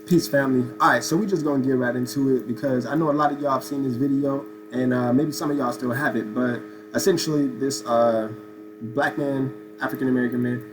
Peace, family. All right, so we just gonna get right into it because I know a lot of y'all have seen this video, and maybe some of y'all still have it. But essentially, this black man, African American man,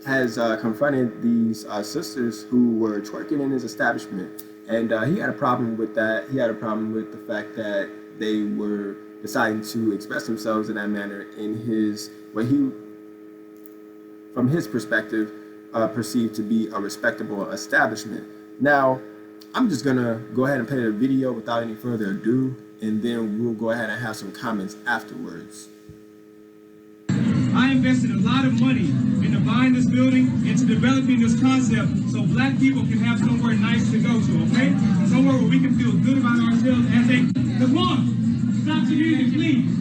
has confronted these sisters who were twerking in his establishment, and he had a problem with that. He had a problem with the fact that they were deciding to express themselves in that manner in his what he, from his perspective, perceived to be a respectable establishment. Now, I'm just gonna go ahead and play the video without any further ado, and then we'll go ahead and have some comments afterwards. I invested a lot of money into buying this building, into developing this concept, so black people can have somewhere nice to go to, okay? Somewhere where we can feel good about ourselves as a, come on, stop the music, please.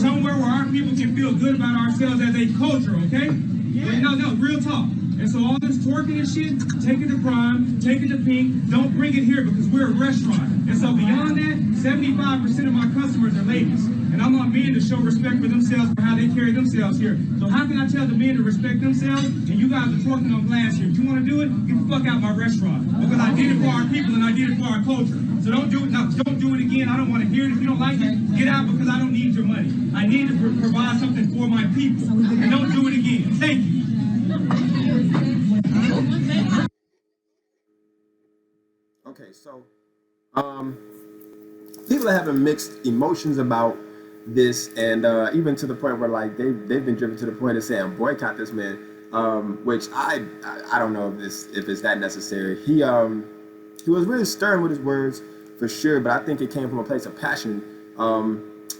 Somewhere where our people can feel good about ourselves as a culture, okay? Yeah. No, real talk. And so all this twerking and shit, take it to Prime, take it to Pink, don't bring it here because we're a restaurant. And so beyond that, 75% of my customers are ladies. And I want men to show respect for themselves for how they carry themselves here. So how can I tell the men to respect themselves and you guys are twerking on glass here? If you want to do it, get the fuck out my restaurant. Because I did it for our people and I did it for our culture. So don't do it now. Don't do it again. I don't want to hear it. If you don't like it, get out because I don't need your money. I need to provide something for my people. And don't do it again. Thank you. Okay, so people are having mixed emotions about this, and even to the point where like they've been driven to the point of saying boycott this man, which I don't know if it's that necessary. He was really stern with his words for sure, but I think it came from a place of passion.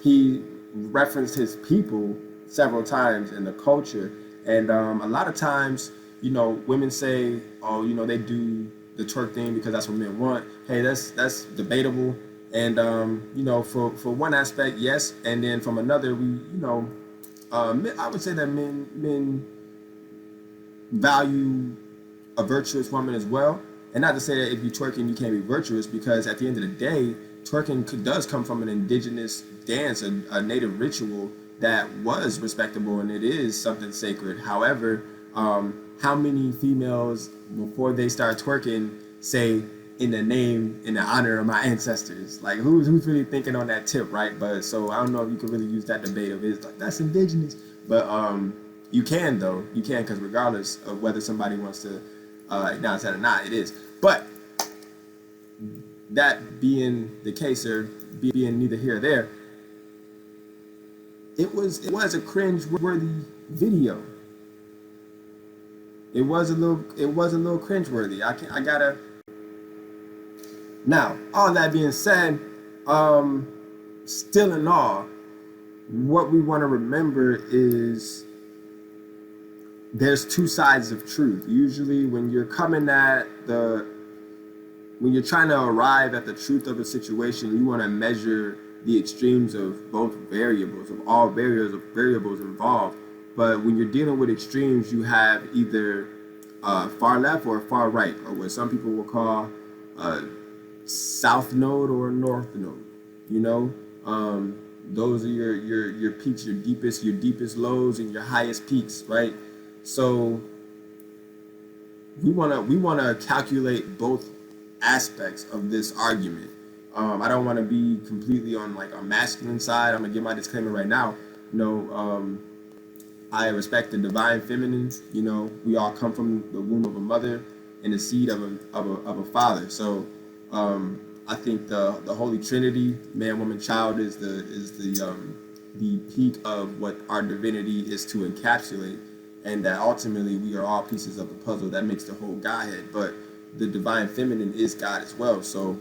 He referenced his people several times in the culture, and a lot of times, you know, women say, oh, you know, they do the twerk thing because that's what men want. Hey, that's debatable. And you know, for one aspect, yes, and then from another, we, you know, I would say that men value a virtuous woman as well. And not to say that if you twerking, you can't be virtuous, because at the end of the day, twerking does come from an indigenous dance, a native ritual that was respectable, and it is something sacred. However, how many females before they start twerking say, in the honor of my ancestors? Like, who's really thinking on that tip, right? But so I don't know if you can really use that debate of it's like that's indigenous, but you can though, you can, because regardless of whether somebody wants to acknowledge that or not, it is. But that being the case, or being neither here or there, it was a cringe-worthy video. It was a little cringe-worthy. I gotta. Now, all that being said, still in all, what we want to remember is there's two sides of truth. Usually when you're trying to arrive at the truth of a situation, you want to measure the extremes of both variables, of all variables involved. But when you're dealing with extremes, you have either far left or far right, or what some people will call south node or north node. You know, those are your peaks, your deepest lows, and your highest peaks, right? So we wanna calculate both aspects of this argument. I don't want to be completely on like a masculine side. I'm gonna give my disclaimer right now. You know, I respect the divine feminines. You know, we all come from the womb of a mother and the seed of a father. So I think the Holy Trinity, man, woman, child, is the peak of what our divinity is to encapsulate, and that ultimately we are all pieces of the puzzle that makes the whole Godhead. But the divine feminine is God as well. So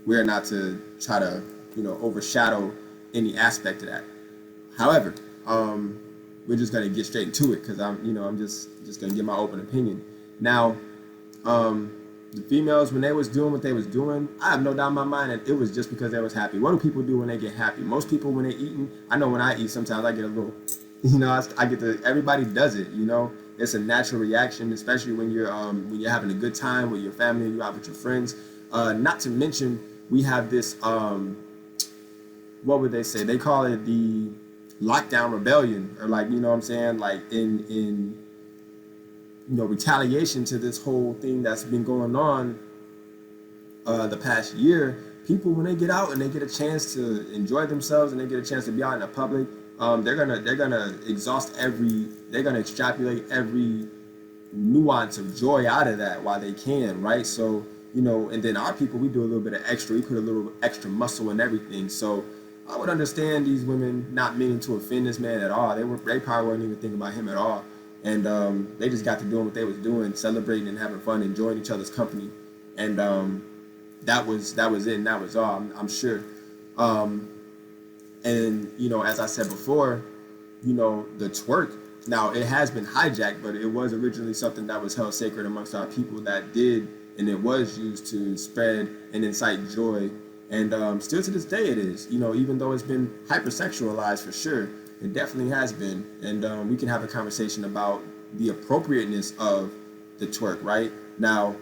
we're not to try to, you know, overshadow any aspect of that. However, we're just gonna get straight into it, because I'm just gonna give my open opinion. Now, the females, when they was doing what they was doing, I have no doubt in my mind that it was just because they was happy. What do people do when they get happy? Most people, when they eating, I know when I eat, sometimes I get a little, you know, I get to, everybody does it, you know. It's a natural reaction, especially when you're having a good time with your family and you're out with your friends. Not to mention, we have this, what would they say? They call it the lockdown rebellion, or like, you know what I'm saying? Like in retaliation to this whole thing that's been going on the past year. People, when they get out and they get a chance to enjoy themselves and they get a chance to be out in the public, they're gonna they're gonna extrapolate every nuance of joy out of that while they can, right? So, and then our people, we do a little bit of extra, we put a little extra muscle in everything. So I would understand these women not meaning to offend this man at all. They probably weren't even thinking about him at all. And they just got to doing what they was doing, celebrating and having fun, enjoying each other's company. And that was it, and that was all, I'm sure. And as I said before, the twerk, now it has been hijacked, but it was originally something that was held sacred amongst our people that did, and it was used to spread and incite joy. And still to this day it is, even though it's been hypersexualized for sure, it definitely has been. And we can have a conversation about the appropriateness of the twerk, right? Now,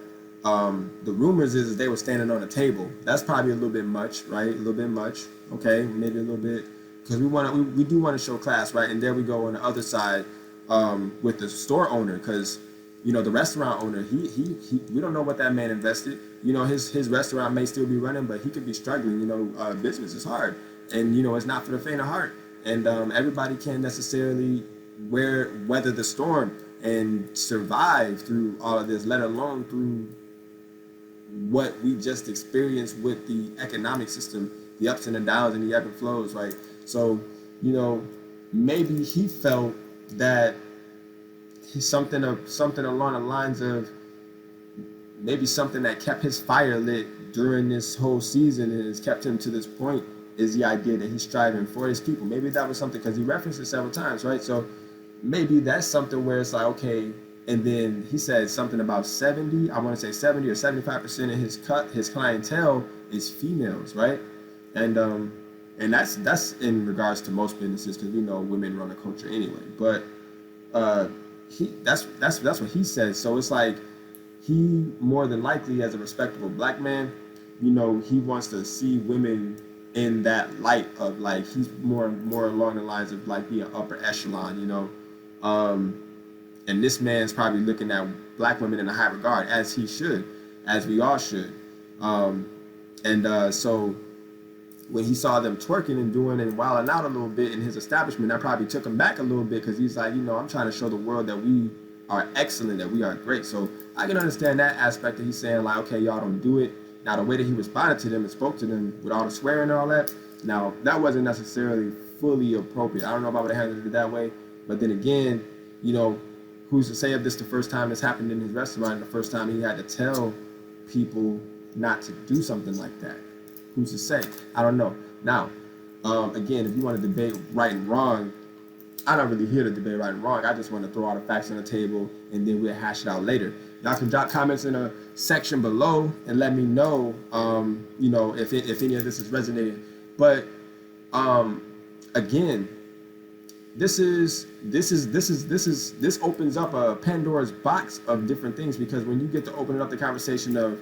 the rumors is they were standing on a table. That's probably a little bit much, right? A little bit much. Okay, maybe a little bit, because we do want to show class, right? And there we go on the other side with the store owner, because the restaurant owner, he we don't know what that man invested. His restaurant may still be running, but he could be struggling. Business is hard, and it's not for the faint of heart. And everybody can't necessarily weather the storm and survive through all of this, let alone through what we just experienced with the economic system, the ups and the downs and the ebb and flows, right? So, maybe he felt that something along the lines of maybe something that kept his fire lit during this whole season and has kept him to this point is the idea that he's striving for his people. Maybe that was something, because he referenced it several times, right? So maybe that's something where it's like, okay, and then he said something about 70 or 75% of his clientele is females, right? And that's in regards to most businesses, because we know women run a culture anyway. But that's what he said. So it's like, he more than likely, as a respectable black man, he wants to see women in that light of, like, he's more along the lines of like being upper echelon, and this man's probably looking at black women in a high regard, as he should, as we all should. So when he saw them twerking and doing and wilding out a little bit in his establishment, that probably took him back a little bit, because he's like, I'm trying to show the world that we are excellent, that we are great. So I can understand that aspect that he's saying, like, okay, y'all don't do it. Now, the way that he responded to them and spoke to them with all the swearing and all that, now, that wasn't necessarily fully appropriate. I don't know if I would have handled it that way. But then again, who's to say if this the first time this happened in his restaurant, and the first time he had to tell people not to do something like that? Who's to say? I don't know. Now, again, if you want to debate right and wrong, I'm not really here to debate right and wrong. I just want to throw all the facts on the table, and then we'll hash it out later. Y'all can drop comments in a section below and let me know, if any of this is resonating. But again, this opens up a Pandora's box of different things, because when you get to opening up the conversation of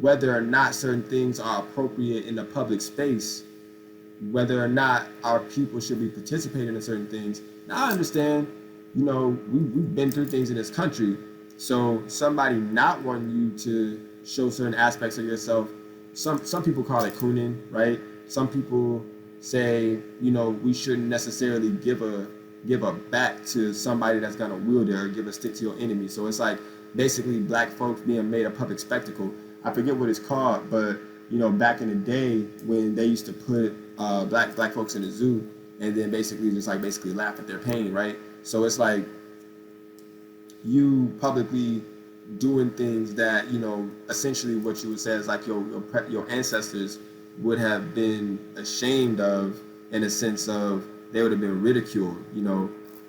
whether or not certain things are appropriate in the public space, whether or not our people should be participating in certain things. Now, I understand, we've been through things in this country. So somebody not wanting you to show certain aspects of yourself, some people call it cooning, right? Some people say, we shouldn't necessarily give a back to somebody that's gonna wield it, or give a stick to your enemy. So it's like basically black folks being made a public spectacle. I forget what it's called, but back in the day when they used to put black folks in the zoo and then basically laugh at their pain, right? So it's like you publicly doing things that, essentially what you would say is like your ancestors would have been ashamed of, in a sense of they would have been ridiculed,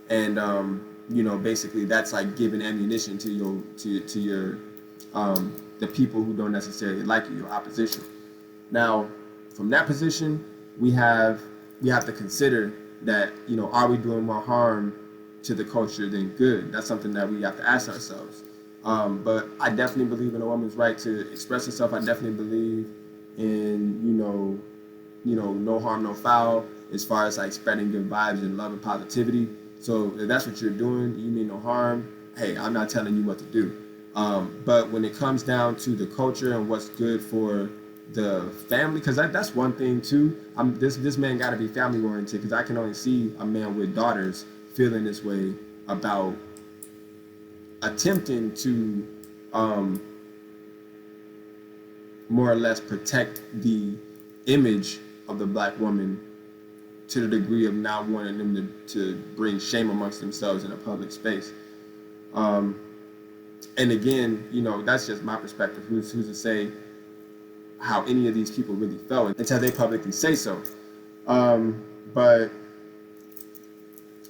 and basically that's like giving ammunition to your the people who don't necessarily like you, your opposition. Now, from that position, we have to consider that, are we doing more harm to the culture than good? That's something that we have to ask ourselves. But I definitely believe in a woman's right to express herself. I definitely believe in, no harm, no foul, as far as like spreading good vibes and love and positivity. So if that's what you're doing, you mean no harm. hey, I'm not telling you what to do. But when it comes down to the culture and what's good for the family, because that's one thing too. This man got to be family oriented, because I can only see a man with daughters feeling this way about attempting to more or less protect the image of the black woman to the degree of not wanting them to bring shame amongst themselves in a public space. And again, you know, that's just my perspective. Who's to say how any of these people really felt until they publicly say so. But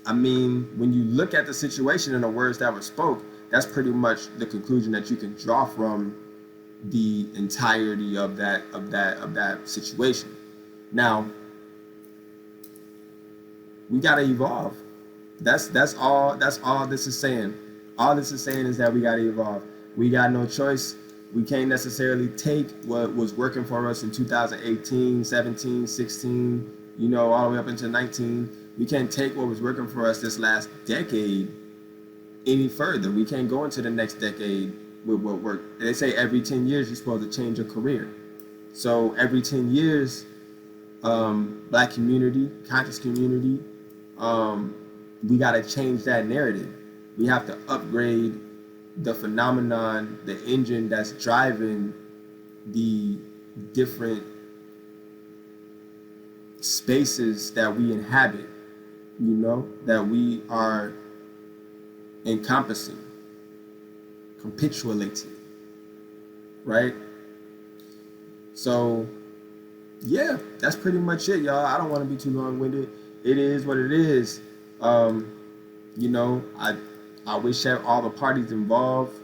I mean, when you look at the situation and the words that were spoke, that's pretty much the conclusion that you can draw from the entirety of that situation. Now, we gotta evolve. That's all this is saying. All this is saying is that we gotta evolve. We got no choice. We can't necessarily take what was working for us in 2018, 17, 16, you know, all the way up into 19. We can't take what was working for us this last decade any further. We can't go into the next decade with what worked. They say every 10 years you're supposed to change your career. So every 10 years, black community, conscious community, we got to change that narrative. We have to upgrade the phenomenon, the engine that's driving the different spaces that we inhabit, you know, that we are encompassing, capitulating, right? So, yeah, that's pretty much it, y'all. I don't want to be too long-winded. It is what it is. You know, I wish all the parties involved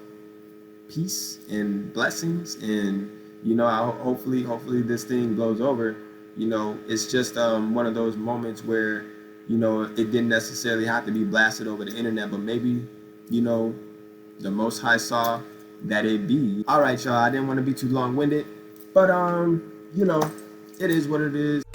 peace and blessings, and you know, hopefully this thing blows over. You know, it's just one of those moments where, you know, it didn't necessarily have to be blasted over the internet, but maybe, you know, the Most High saw that it be. All right, y'all. I didn't want to be too long-winded, but you know, it is what it is.